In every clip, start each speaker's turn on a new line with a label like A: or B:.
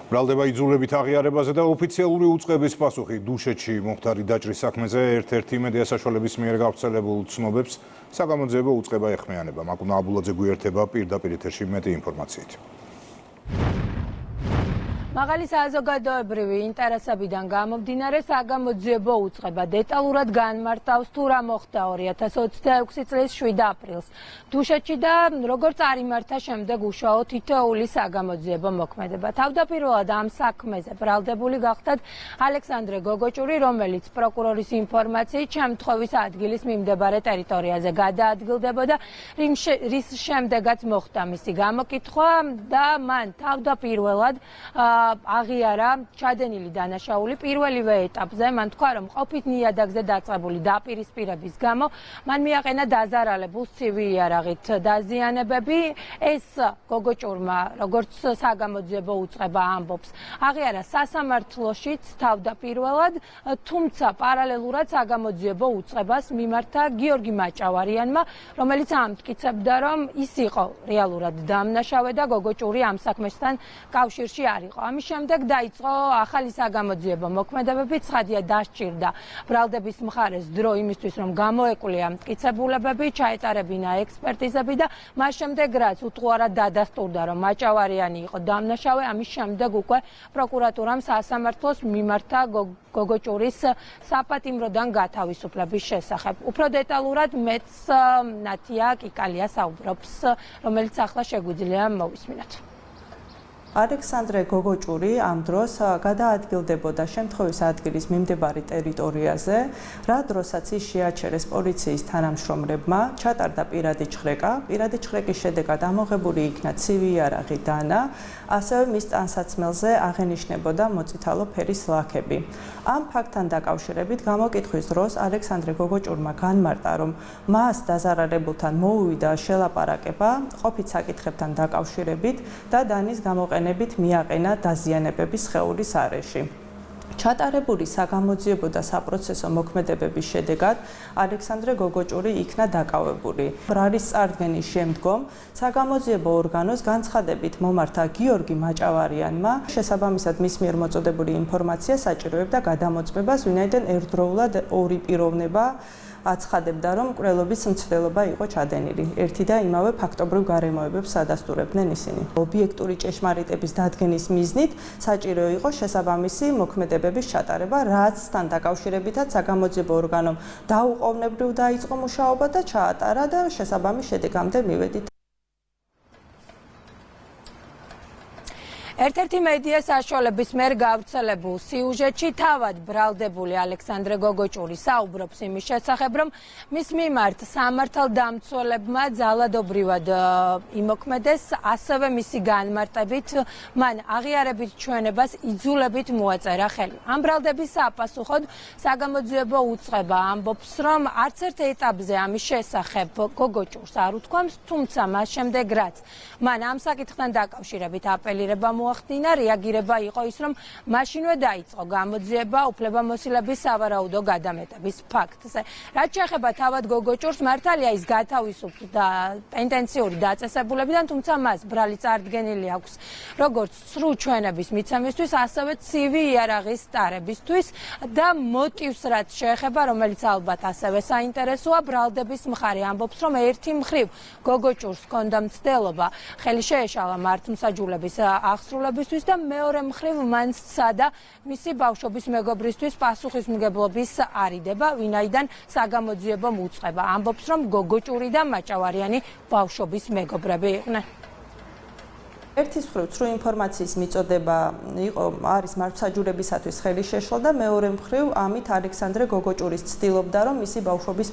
A: ბრალდება იძულებით აღიარებაზე და ოფიციალური უწყების პასუხი დუშეთში მომხდარი დაჭრის საქმეზე ერთ-ერთი მედია საშუალების მიერ გავრცელებულ ცნობებს საგამოძიებო უწყება ეხმიანება. მაკუნა აბულაძე გვერდება პირდაპირ ეთერში მეტი ინფორმაციით.
B: მაღალი საზოგადოებრივი ინტერესებიდან გამომდინარე საგამოძიებო უწყება დეტალურად განმარტავს თუ რა მოხდა 2026 წლის 7 აპრილს დუშეთში და როგორც წარიმართა შემდეგ უშუალო თითოეული საგამოძიებო მოქმედება. თავდაპირველად ამ საქმეზე ბრალდებული გახდათ ალექსანდრე გოგოჭური, რომელიც პროკურორის ინფორმაციით შემთხვევის ადგილის მიმდებარე ტერიტორიაზე გადაადგილდებოდა, რის შემდეგაც მოხდა მისი გამოკითხვა და მან თავდაპირველად აღიარა ჩადენილი დანაშაული პირველივე ეტაპზე. მან თქვა, რომ ყოფით ნიადაგზე დაწყებული დაპირისპირების გამო მან მიაყენა დაზარალებულ ცივი იარაღით დაზიანებები. ეს გოგოჭურმა, როგორც საგამოძიებო უწყება ამბობს, აღიარა სასამართლოშიც თავდაპირველად, თუმცა პარალელურად საგამოძიებო უწყებას მიმართა გიორგი მაჭავარიანმა, რომელიც ამტკიცებდა, რომ ის იყო რეალურად დამნაშავე და გოგოჭური ამ საქმესთან კავშირში არ იყო. ამის შემდეგ დაიწყო ახალი საგამოძიებო მოქმედებები. ცხადია, დასჭირდა ბრალდების მხარეს დრო იმისთვის, რომ გამოეკვლია მტკიცებულებები, ჩაეტარებინა ექსპერტიზები და მას შემდეგ რაც უთუარად დადასტურდა, რომ მაჭავარიანი იყო დამნაშავე, ამის შემდეგ უკვე პროკურატურამ სასამართლოს მიმართა გოგოჭურის საპატიმროდან გათავისუფლების შესახებ. უფრო დეტალურად მეც ნათია კიკალია საუბრობს, რომელიც ახლა შეგვიძლია მოვისმინოთ.
C: ალექსანდრე გოგოჭური ამ დროს გადაადგილდებოდა შემთხვევის ადგილის მიმდებარე ტერიტორიაზე, რა დროსაც ის შეაჩერეს პოლიციის თანამშრომლებმა, ჩატარდა პირადი ჩხრეკა. პირადი ჩხრეკის შედეგად ამოღებული იქნა ცივი იარაღი დანა, ასევე მის ტანსაცმელზე აღენიშნებოდა მოწითალო ფერის ლაქები. ამ ფაქტთან დაკავშირებით გამოკითხვის დროს ალექსანდრე გოგოჭურმა განმარტა, რომ მას დაზარალებულთან მოუვიდა შელაპარაკება ყოფით საკითხებთან დაკავშირებით და დანის გამოყენებით მიაყენა დაზიანებების სხეულის არეში. ჩატარებული საგამოძიებო და საპროცესო მოქმედებების შედეგად ალექსანდრე გოგოჭური იქნა დაკავებული. ბრალის წარდგენის შემდგომ საგამოძიებო ორგანოს განცხადებით მომართა გიორგი მაჭავარიანმა, შესაბამისად მის მიერ მოწოდებული ინფორმაცია საჭიროებდა გადამოწმებას, ვინაიდან ერთდროულად ორი პიროვნება აცხადებდა, რომ მკვლელობის მცდელობა იყო ჩადენილი. ერთი და იმავე ფაქტობრივ გარემოებებს ადასტურებდნენ ისინი. ობიექტური ჭეშმარიტების დადგენის მიზნით საჭირო იყო შესაბამისი მოქმედებების ჩატარება, რაცთან დაკავშირებითაც საგამოძიებო ორგანომ დაუყოვნებლივ დაიწყო მუშაობა და ჩაატარა და შესაბამის შედეგამდე მივედით.
B: ერთ-ერთი მედია საშუალების მიერ გავრცელებულ სიუჟეტში თავად ბრალდებული ალექსანდრე გოგოჭური საუბრობს იმის შესახებ, რომ მის მიმართ სამართალდამცველებმა ძალადობრივად იმოქმედეს, ასევე მისი განმარტებით მან აღიარებით ჩვენებას იძულებით მოაწერა ხელი. ამ ბრალდების საპასუხოდ საგამოძიებო უწყება ამბობს, რომ არც ერთ ეტაპზე ამის შესახებ გოგოჭურს არ უთქვამს, თუმცა მას შემდეგ რაც მან ამ საკითხთან დაკავშირებით აპელირება მოახდინა, რეაგირება იყო ის, რომ მაშინვე დაიწყო გამოძიება უფლებამოსილების სავარაუდო გადამეტების ფაქტზე. რაც შეეხება თავად გოგოჭურს, მართალია ის გათავისუფლდა პენტენციური დაწესებულებიდან, თუმცა მას ბრალი წარდგენილი აქვს როგორც სრულ ჩვენების მიცემისთვის, ასევე ცივი იარაღის ტარებისთვის და მოტივს რაც შეეხება, რომელიც ალბათ ასევე საინტერესოა, ბრალდების მხარე ამბობს, რომ ერთი მხრივ გოგოჭურს ჰქონდა მცდელობა ხელი შეეშალა მართლმსაჯულების აღსრულებისთვის და მეორე მხრივ მან სცადა მისი ბავშვობის მეგობრისთვის პასუხისმგებლობის არიდება, ვინაიდან საგამოძიებო უწყება ამბობს, რომ გოგოჭური და მაჭავარიანი ბავშვობის მეგობრები იყვნენ.
C: ერთის მხრივ ცრუ ინფორმაციის მიწოდება არის მართლმსაჯულებისათვის ხელი შეშლა და მეორე მხრივ ამით ალექსანდრე გოგოჭურის ცდილობდა, რომ მისი ბავშვობის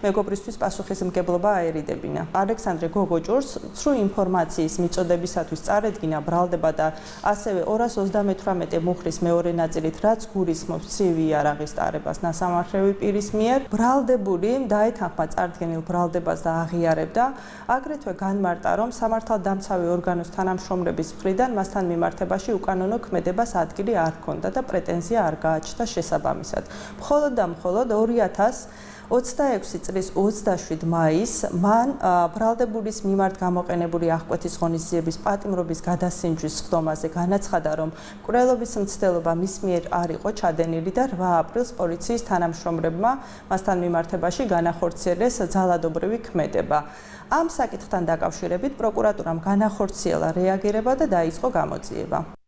C: მეგობრისთვის პასუხისმგებლობა აერიდებინა. ალექსანდრე გოგოჭურს ცრუ ინფორმაციის მიწოდებისათვის წარედგინა ბრალდება და ასევე 228 მუხლის მეორე ნაწილით, რაც გულისხმობს ცივი იარაღის ტარებას ნასამართლევი პირის მიერ, ბრალდებული დაეთანხმა წარდგენილ ბრალდებას და აღიარებდა, აგრეთვე განმარტა, რომ სამართალდამცავი ორგანოს თანამშრომლების მხრიდან მასთან მიმართებაში უკანონო ქმედებას ადგილი არ ჰქონდა და პრეტენზია არ გააჩნდა შესაბამისად. მხოლოდ და მხოლოდ 26 წლის 27 მაისს მან ბრალდებულის მიმართ გამოყენებული აღკვეთის ღონისძიების პატიმრობის გადასინჯვის სხდომაზე განაცხადა, რომ მკვლელობის მცდელობა მის მიერ არ იყო ჩადენილი და 8 აპრილს პოლიციის თანამშრომლებმა მასთან მიმართებაში განახორციელეს ძალადობრივი ქმედება. ამ საკითხთან დაკავშირებით პროკურატურამ განახორციელა რეაგირება და დაიწყო გამოძიება.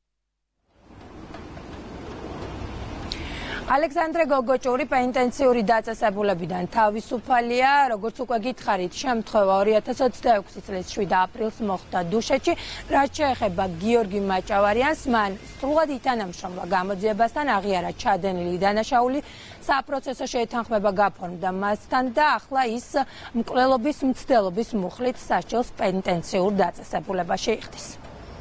B: ალექსანდრე გოგოჭური პენიტენციური დაწესებულებიდან თავისუფალია, როგორც უკვე გითხარით, შემთხვევა 2026 წლის 7 აპრილს მოხდა დუშეთში, რაც შეეხება გიორგი მაჭავარიანს, მან სრულად ითანამშრომლა გამოძიებასთან, აღიარა ჩადენილი დანაშაული, საპროცესო შეთანხმება გაფორმდა მასთან და ახლა ის მკვლელობის მცდელობის მუხლით სასჯელს პენიტენციურ დაწესებულებაში იხდის.